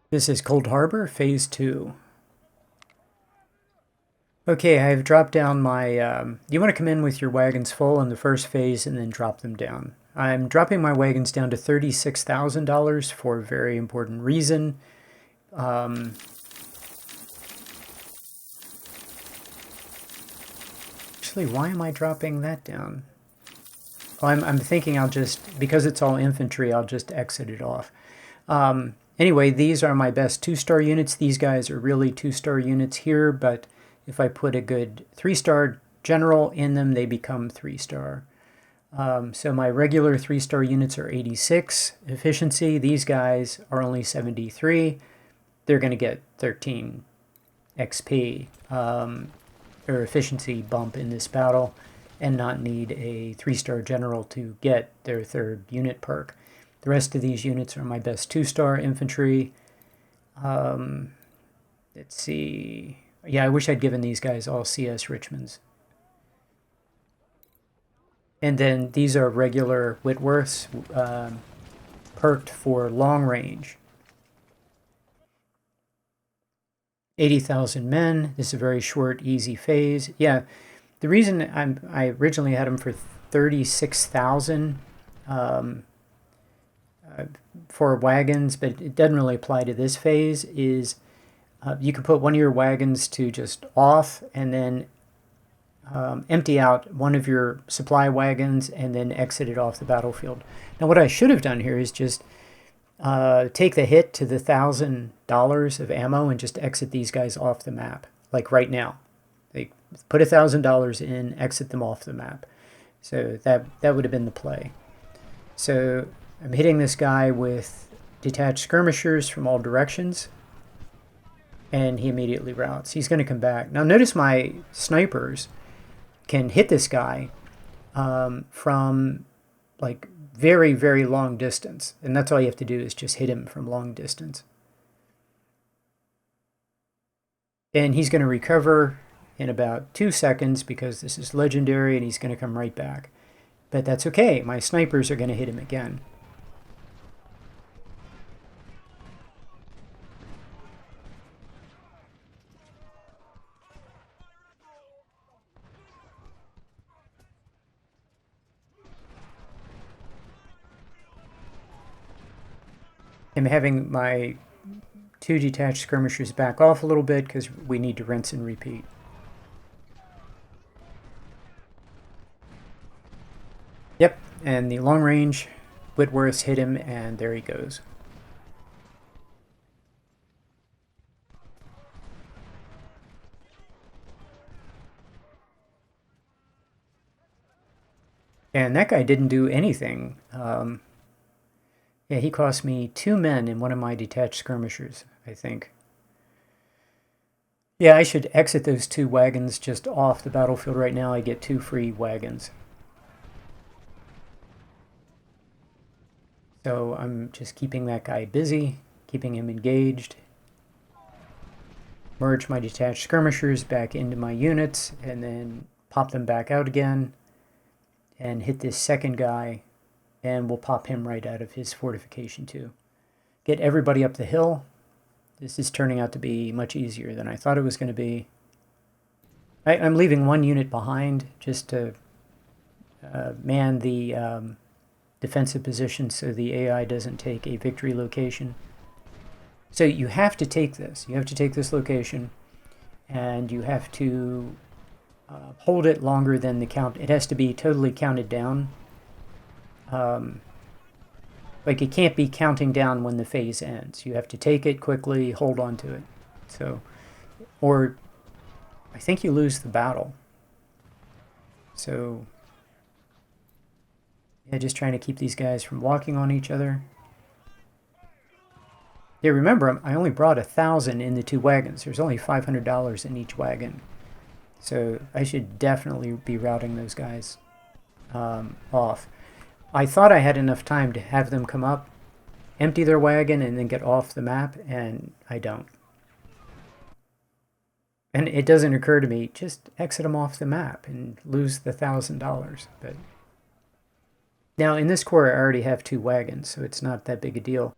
This is Cold Harbor, Phase 2. Okay, I've dropped down my... you want to come in with your wagons full in the first phase and then drop them down. I'm dropping my wagons down to $36,000 for a very important reason. Actually, why am I dropping that down? Well, I'm thinking I'll just... Because it's all infantry, I'll just exit it off. Anyway, these are my best 2-star units. These guys are really 2-star units here, but if I put a good 3-star general in them, they become 3-star. So my regular 3-star units are 86 efficiency. These guys are only 73. They're going to get 13 XP or efficiency bump in this battle and not need a 3-star general to get their 3rd unit perk. The rest of these units are my best 2-star infantry. Let's see. Yeah, I wish I'd given these guys all CS Richmonds. And then these are regular Whitworths, perked for long range. 80,000 men. This is a very short, easy phase. Yeah, the reason I originally had them for 36,000 for wagons, but it doesn't really apply to this phase, is you can put one of your wagons to just off and then empty out one of your supply wagons and then exit it off the battlefield. Now what I should have done here is just take the hit to the $1,000 of ammo and just exit these guys off the map, like right now. They put $1,000 in, exit them off the map. So that would have been the play. So I'm hitting this guy with detached skirmishers from all directions, and he immediately routes. He's going to come back. Now notice my snipers can hit this guy from like very, very long distance. And that's all you have to do is just hit him from long distance. And he's going to recover in about 2 seconds because this is legendary and he's going to come right back. But that's okay. My snipers are going to hit him again. I'm having my 2 detached skirmishers back off a little bit because we need to rinse and repeat. Yep, and the long range Whitworths hit him, and there he goes. And that guy didn't do anything. Yeah, he cost me 2 men in one of my detached skirmishers, I think. Yeah, I should exit those 2 wagons just off the battlefield right now. I get 2 free wagons. So I'm just keeping that guy busy, keeping him engaged. Merge my detached skirmishers back into my units, and then pop them back out again. And hit this second guy, and we'll pop him right out of his fortification too. Get everybody up the hill. This is turning out to be much easier than I thought it was going to be. I'm leaving 1 unit behind just to man the defensive position so the AI doesn't take a victory location. So you have to take this. You have to take this location, and you have to hold it longer than the count. It has to be totally counted down. Like it can't be counting down when the phase ends. You have to take it quickly, hold on to it. So, or I think you lose the battle. So, yeah, just trying to keep these guys from walking on each other. Yeah, remember, I only brought 1,000 in the 2 wagons. There's only $500 in each wagon. So I should definitely be routing those guys off. I thought I had enough time to have them come up, empty their wagon, and then get off the map, and I don't. And it doesn't occur to me, just exit them off the map and lose the $1,000. But now in this corps I already have 2 wagons, so it's not that big a deal.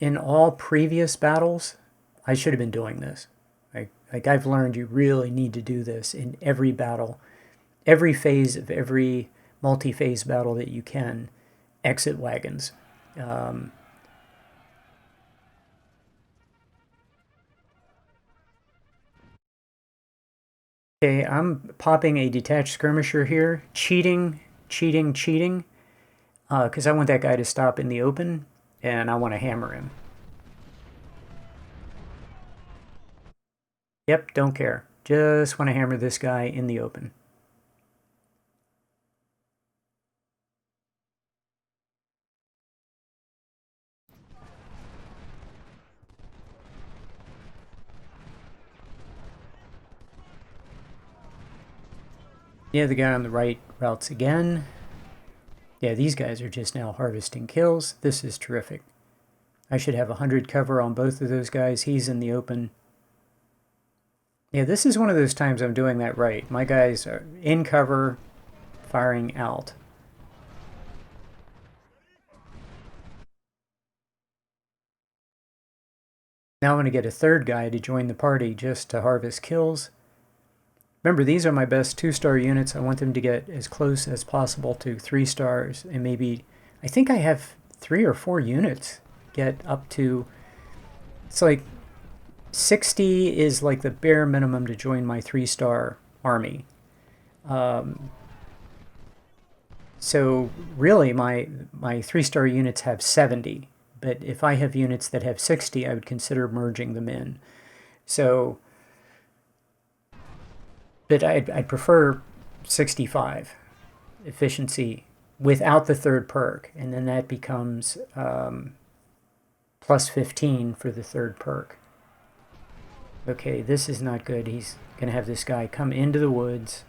in all previous battles, I should have been doing this. Like I've learned you really need to do this in every battle. Every phase of every multi-phase battle that you can, exit wagons. Okay, I'm popping a detached skirmisher here. Cheating, cheating, cheating. Because I want that guy to stop in the open, and I want to hammer him. Yep, don't care. Just want to hammer this guy in the open. Yeah, the guy on the right routes again. Yeah, these guys are just now harvesting kills. This is terrific. I should have 100 cover on both of those guys. He's in the open. Yeah, this is one of those times I'm doing that right. My guys are in cover, firing out. Now I'm going to get a third guy to join the party just to harvest kills. Remember, these are my best 2-star units. I want them to get as close as possible to 3 stars, and maybe, I think I have 3 or 4 units get up to, it's like 60 is like the bare minimum to join my 3-star army. So really my 3-star units have 70, but if I have units that have 60, I would consider merging them in. So, but I'd prefer 65 efficiency without the third perk, and then that becomes plus 15 for the third perk. Okay, this is not good. He's going to have this guy come into the woods.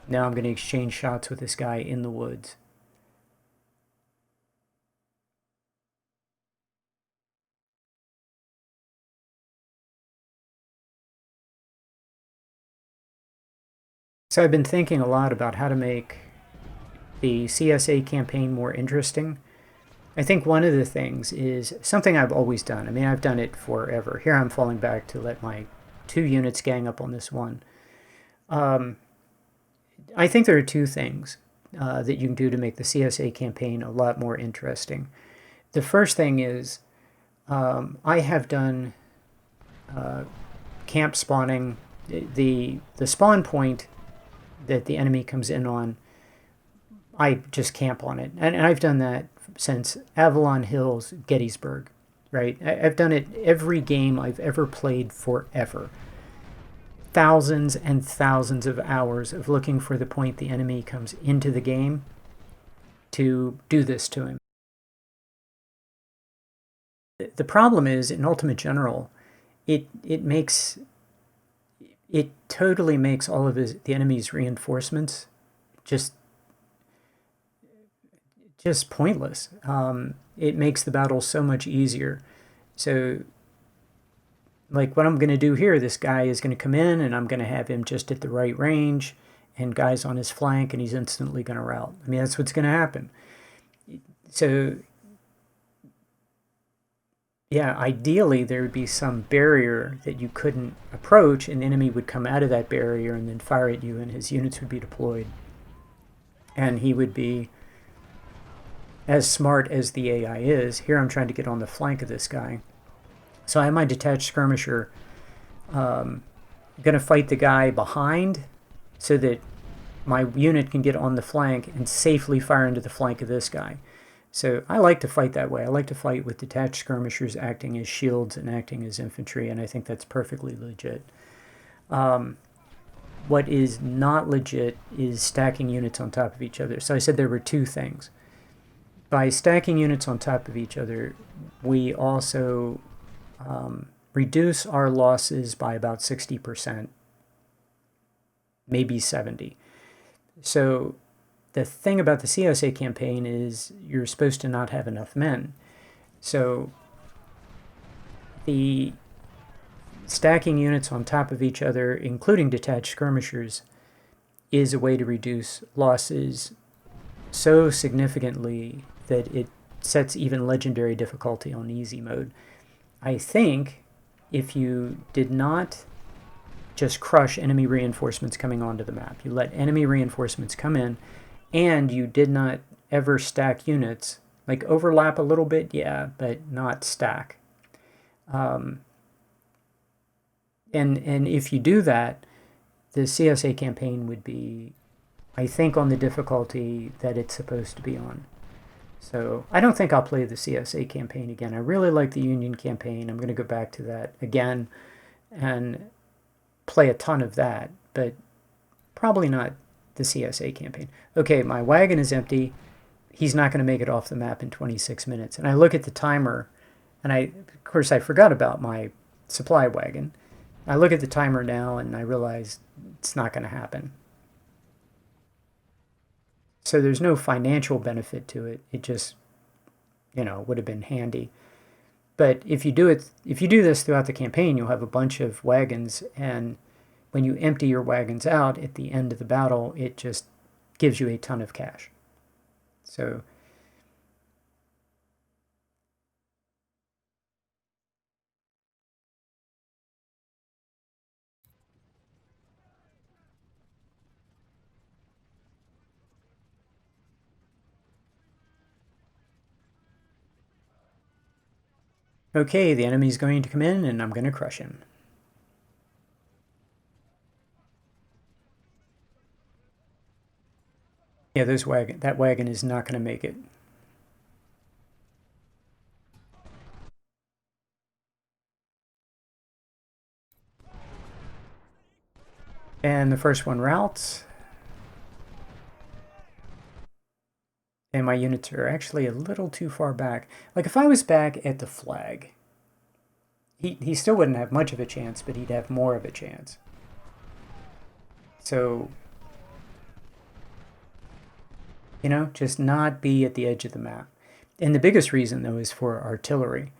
Now I'm going to exchange shots with this guy in the woods. So I've been thinking a lot about how to make the CSA campaign more interesting. I think one of the things is something I've always done. I mean, I've done it forever. Here I'm falling back to let my 2 units gang up on this one. I think there are 2 things that you can do to make the CSA campaign a lot more interesting. The first thing is I have done camp spawning. The spawn point that the enemy comes in on, I just camp on it. And I've done that since Avalon Hills, Gettysburg, right? I've done it every game I've ever played forever. Thousands and thousands of hours of looking for the point the enemy comes into the game to do this to him. The problem is, in Ultimate General, it totally makes all of the enemy's reinforcements just pointless. It makes the battle so much easier. So, like what I'm going to do here, this guy is going to come in and I'm going to have him just at the right range and guys on his flank, and he's instantly going to rout. I mean, that's what's going to happen. So, yeah, ideally there would be some barrier that you couldn't approach, and the enemy would come out of that barrier and then fire at you, and his units would be deployed. And he would be as smart as the AI is. Here I'm trying to get on the flank of this guy. So I have my detached skirmisher going to fight the guy behind so that my unit can get on the flank and safely fire into the flank of this guy. So I like to fight that way. I like to fight with detached skirmishers acting as shields and acting as infantry, and I think that's perfectly legit. What is not legit is stacking units on top of each other. So I said there were 2 things. By stacking units on top of each other, we also reduce our losses by about 60%, maybe 70%. So the thing about the CSA campaign is you're supposed to not have enough men. So the stacking units on top of each other, including detached skirmishers, is a way to reduce losses so significantly that sets even legendary difficulty on easy mode. I think if you did not just crush enemy reinforcements coming onto the map, you let enemy reinforcements come in, and you did not ever stack units, like overlap a little bit, yeah, but not stack. And if you do that, the CSA campaign would be, I think, on the difficulty that it's supposed to be on. So I don't think I'll play the CSA campaign again. I really like the Union campaign. I'm going to go back to that again and play a ton of that, but probably not the CSA campaign. Okay, my wagon is empty. He's not going to make it off the map in 26 minutes. And I look at the timer, and of course, I forgot about my supply wagon. I look at the timer now, and I realize it's not going to happen. So there's no financial benefit to it. It just, would have been handy. But if you do this throughout the campaign, you'll have a bunch of wagons, and when you empty your wagons out at the end of the battle, it just gives you a ton of cash. So okay, the enemy's going to come in, and I'm going to crush him. Yeah, that wagon is not going to make it. And the first one routes. And my units are actually a little too far back. Like, if I was back at the flag, he still wouldn't have much of a chance, but he'd have more of a chance. So, just not be at the edge of the map. And the biggest reason, though, is for artillery.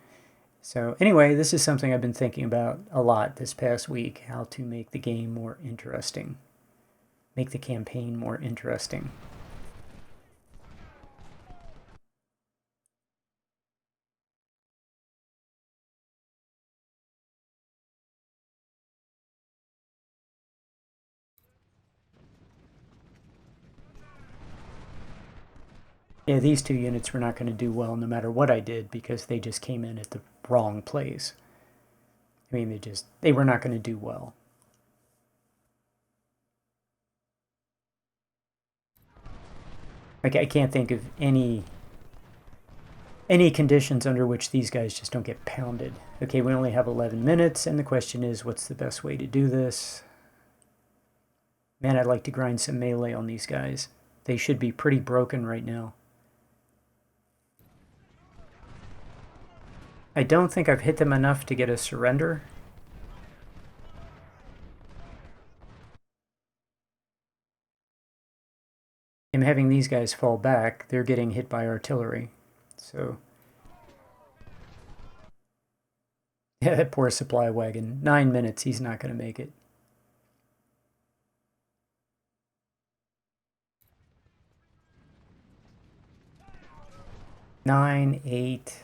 So anyway, this is something I've been thinking about a lot this past week, how to make the game more interesting. Make the campaign more interesting. Yeah, these two units were not going to do well no matter what I did because they just came in at the wrong place. I mean, they were not going to do well. Like, I can't think of any conditions under which these guys just don't get pounded. Okay, we only have 11 minutes, and the question is, what's the best way to do this? Man, I'd like to grind some melee on these guys. They should be pretty broken right now. I don't think I've hit them enough to get a surrender. I'm having these guys fall back. They're getting hit by artillery. So, yeah, that poor supply wagon. 9 minutes, he's not going to make it. Nine, 8.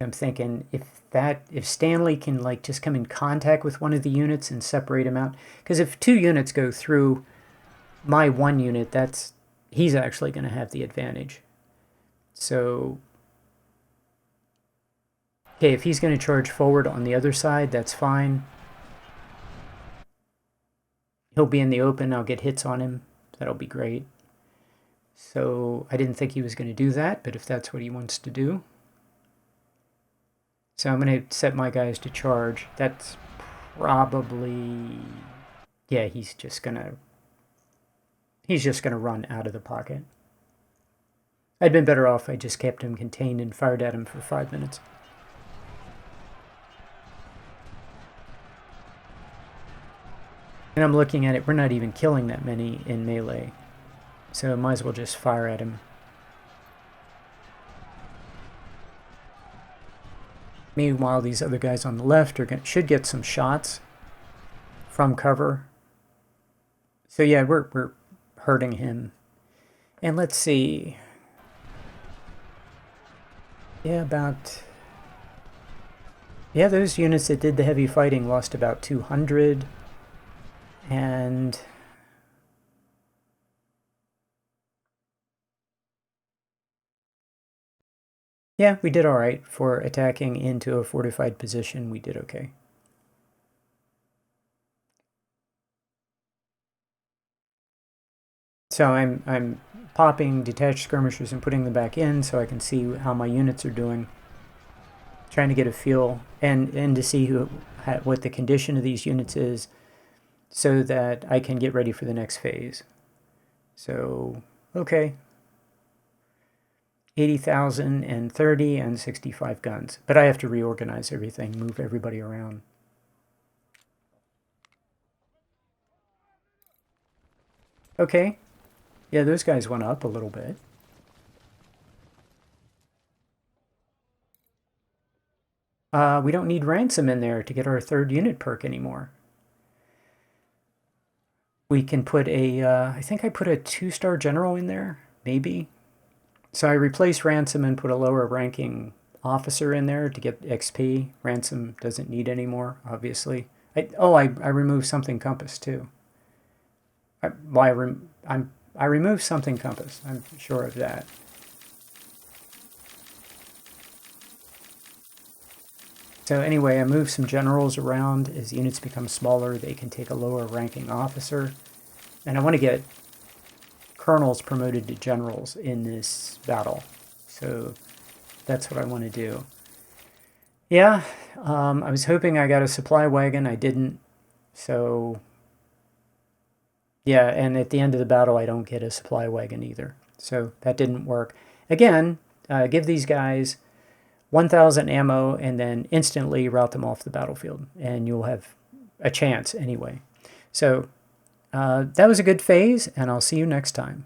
I'm thinking if Stanley can just come in contact with one of the units and separate him out, because if 2 units go through my 1 unit, he's actually going to have the advantage. So, okay, if he's going to charge forward on the other side, that's fine. He'll be in the open. I'll get hits on him. That'll be great. So I didn't think he was going to do that, but if that's what he wants to do. So I'm going to set my guys to charge. That's probably, yeah, he's just going to run out of the pocket. I'd been better off if I just kept him contained and fired at him for 5 minutes. And I'm looking at it, we're not even killing that many in melee. So I might as well just fire at him. Meanwhile, these other guys on the left should get some shots from cover. So yeah, we're hurting him. And let's see. Yeah, yeah, those units that did the heavy fighting lost about 200, and yeah, we did all right for attacking into a fortified position. We did okay. So I'm popping detached skirmishers and putting them back in so I can see how my units are doing. Trying to get a feel and to see what the condition of these units is, so that I can get ready for the next phase. So okay, 80,000 and 30 and 65 guns, but I have to reorganize everything, move everybody around. Okay, yeah, those guys went up a little bit. We don't need ransom in there to get our third unit perk anymore. We can put I think I put a 2-star general in there, maybe. So I replaced ransom and put a lower ranking officer in there to get XP. Ransom doesn't need anymore, obviously. I removed something compass too. I removed something compass. I'm sure of that. So anyway, I moved some generals around. As units become smaller, they can take a lower ranking officer. And I want to get colonels promoted to generals in this battle. So that's what I want to do. Yeah, I was hoping I got a supply wagon. I didn't. So yeah, and at the end of the battle, I don't get a supply wagon either. So that didn't work. Again, give these guys 1,000 ammo and then instantly route them off the battlefield, and you'll have a chance anyway. So that was a good phase, and I'll see you next time.